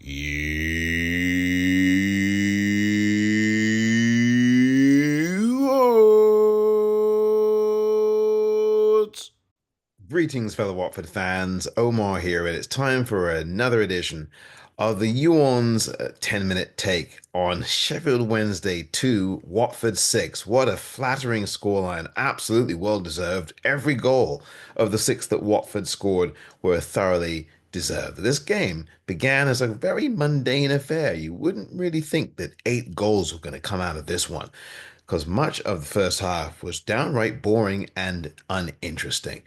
You Orns. Greetings, fellow Watford fans. Omar here, and it's time for another edition of the You Orns 10-minute take on Sheffield Wednesday 2, Watford 6. What a flattering scoreline. Absolutely well deserved. Every goal of the six that Watford scored were thoroughly deserved. This game began as a very mundane affair. You wouldn't really think that 8 goals were going to come out of this one, because much of the first half was downright boring and uninteresting.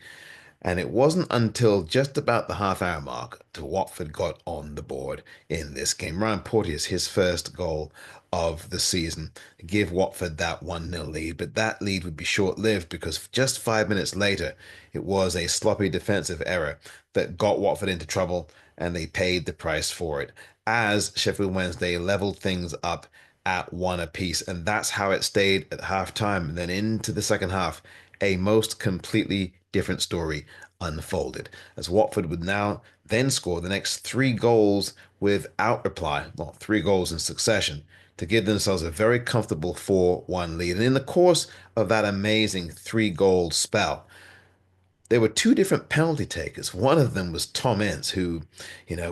And it wasn't until just about the half-hour mark that Watford got on the board in this game. Ryan Porteous, his first goal of the season, give Watford that 1-0 lead, but that lead would be short-lived because just 5 minutes later, it was a sloppy defensive error that got Watford into trouble, and they paid the price for it as Sheffield Wednesday leveled things up at one apiece. And that's how it stayed at halftime. And then into the second half, a most completely different story unfolded as Watford would now then score the next 3 goals without reply, well, 3 goals in succession, to give themselves a very comfortable 4-1 lead. And in the course of that amazing 3 goal spell, there were 2 different penalty takers. One of them was Tom Ince, who,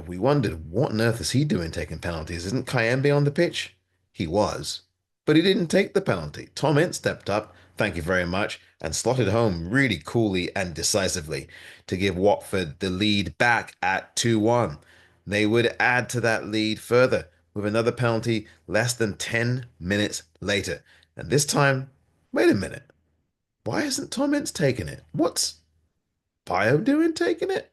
we wondered, what on earth is he doing taking penalties? Isn't Kayembe on the pitch? He was, but he didn't take the penalty. Tom Ince stepped up, thank you very much, and slotted home really coolly and decisively to give Watford the lead back at 2-1. They would add to that lead further with another penalty less than 10 minutes later. And this time, wait a minute, why isn't Tom Ince taking it? What's Bayo doing taking it?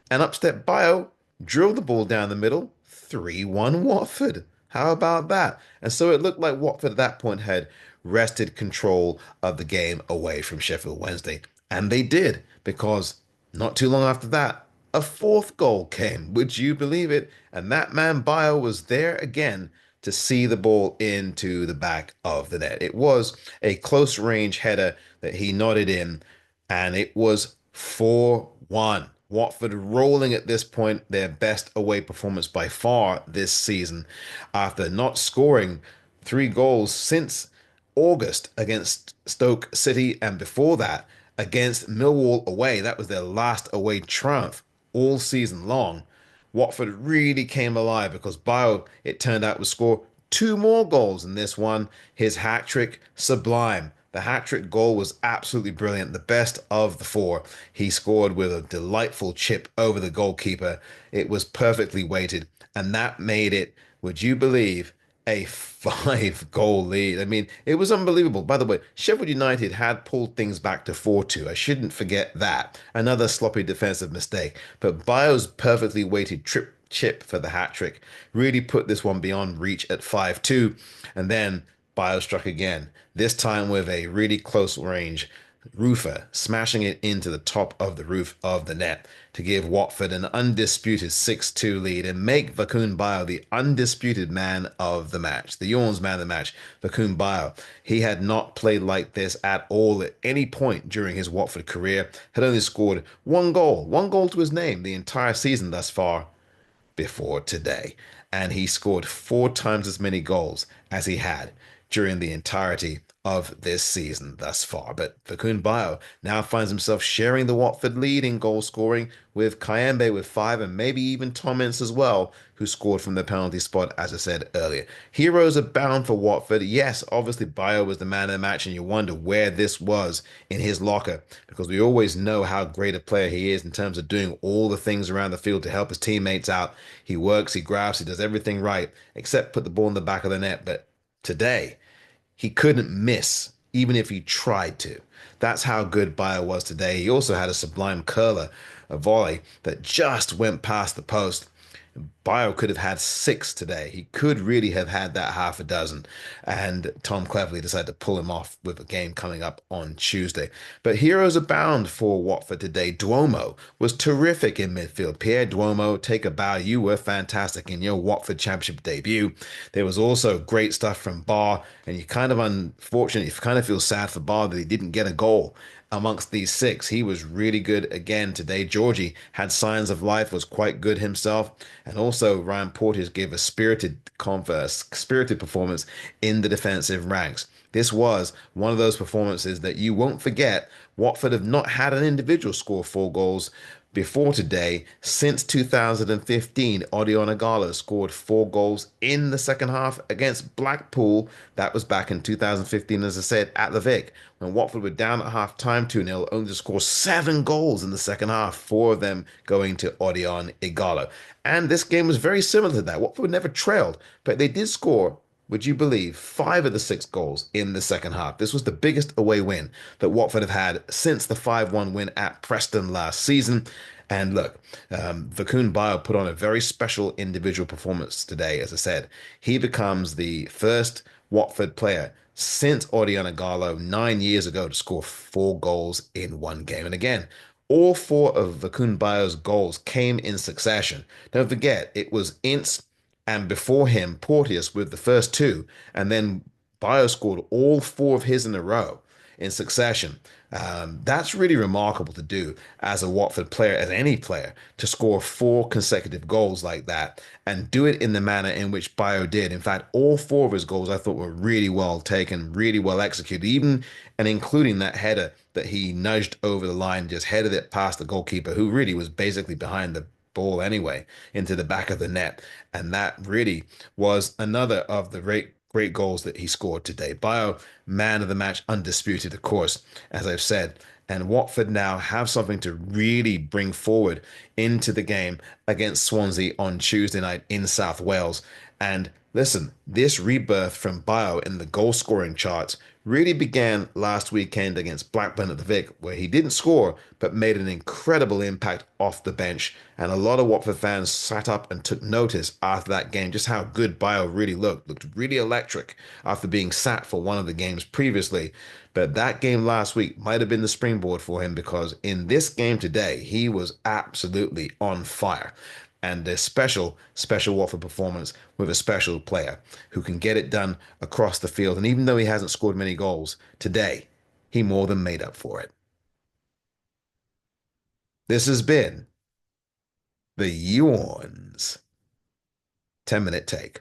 And up stepped Bayo, drilled the ball down the middle, 3-1 Watford. How about that? And so it looked like Watford at that point had wrested control of the game away from Sheffield Wednesday. And they did, because not too long after that, a 4th goal came. Would you believe it? And that man Bayo was there again to see the ball into the back of the net. It was a close range header that he nodded in, and it was 4-1. Watford rolling at this point, their best away performance by far this season, after not scoring 3 goals since August against Stoke City, and before that against Millwall away. That was their last away triumph all season long. Watford really came alive because Bayo, it turned out, would score 2 more goals in this one. His hat trick, sublime. The hat trick goal was absolutely brilliant, the best of the 4. He scored with a delightful chip over the goalkeeper. It was perfectly weighted, and that made it, would you believe, a 5-goal lead. I mean, it was unbelievable. By the way, Sheffield United had pulled things back to 4-2. I shouldn't forget that. Another sloppy defensive mistake. But Bayo's perfectly weighted chip for the hat trick really put this one beyond reach at 5-2. And then Bayo struck again, this time with a really close range roofer, smashing it into the top of the roof of the net to give Watford an undisputed 6-2 lead and make Vakun Bayo the undisputed man of the match, the Yorns man of the match. Vakun Bayo, he had not played like this at all at any point during his Watford career, had only scored 1 goal to his name the entire season thus far before today. And he scored 4 times as many goals as he had during the entirety of this season thus far. But Vakun Bayo now finds himself sharing the Watford lead in goal scoring with Kayembe with 5, and maybe even Tom Ince as well, who scored from the penalty spot, as I said earlier. Heroes abound for Watford. Yes, obviously Bayo was the man of the match, and you wonder where this was in his locker, because we always know how great a player he is in terms of doing all the things around the field to help his teammates out. He works, he grabs, he does everything right, except put the ball in the back of the net. But today, he couldn't miss, even if he tried to. That's how good Bayo was today. He also had a sublime curler, a volley that just went past the post. Bayo could have had 6 today. He could really have had that half a dozen. And Tom Cleverley decided to pull him off with a game coming up on Tuesday. But heroes abound for Watford today. Duomo was terrific in midfield. Pierre Duomo, take a bow. You were fantastic in your Watford Championship debut. There was also great stuff from Barr. And you kind of unfortunate, you kind of feel sad for Barr that he didn't get a goal amongst these 6. He was really good again today. Georgie had signs of life, was quite good himself. And also also Ryan Porteous gave a spirited performance in the defensive ranks. This was one of those performances that you won't forget. Watford have not had an individual score 4 goals before today. Since 2015, Odion Igalo scored 4 goals in the second half against Blackpool. That was back in 2015, as I said, at the Vic, when Watford were down at half time 2-0, only to score 7 goals in the second half, 4 of them going to Odion Igalo. And this game was very similar to that. Watford never trailed, but they did score, would you believe, 5 of the 6 goals in the second half. This was the biggest away win that Watford have had since the 5-1 win at Preston last season. And look, Bayo put on a very special individual performance today. As I said, he becomes the first Watford player since Odion Igalo 9 years ago to score 4 goals in one game. And again, all 4 of Bayo's goals came in succession. Don't forget, it was Ince and before him, Porteous with the first 2, and then Bayo scored all 4 of his in a row in succession. That's really remarkable to do as a Watford player, as any player, to score 4 consecutive goals like that and do it in the manner in which Bayo did. In fact, all 4 of his goals I thought were really well taken, really well executed, even and including that header that he nudged over the line, just headed it past the goalkeeper, who really was basically behind the ball anyway, into the back of the net. And that really was another of the great goals that he scored today. Bayo, man of the match, undisputed, of course, as I've said. And Watford now have something to really bring forward into the game against Swansea on Tuesday night in South Wales. And listen, this rebirth from Bayo in the goal scoring charts really began last weekend against Blackburn at the Vic, where he didn't score but made an incredible impact off the bench. And a lot of Watford fans sat up and took notice after that game just how good Bayo really looked really electric after being sat for one of the games previously. But that game last week might have been the springboard for him, because in this game today, he was absolutely on fire. And a special Watford performance with a special player who can get it done across the field. And even though he hasn't scored many goals today, he more than made up for it. This has been the You Orns 10-minute take.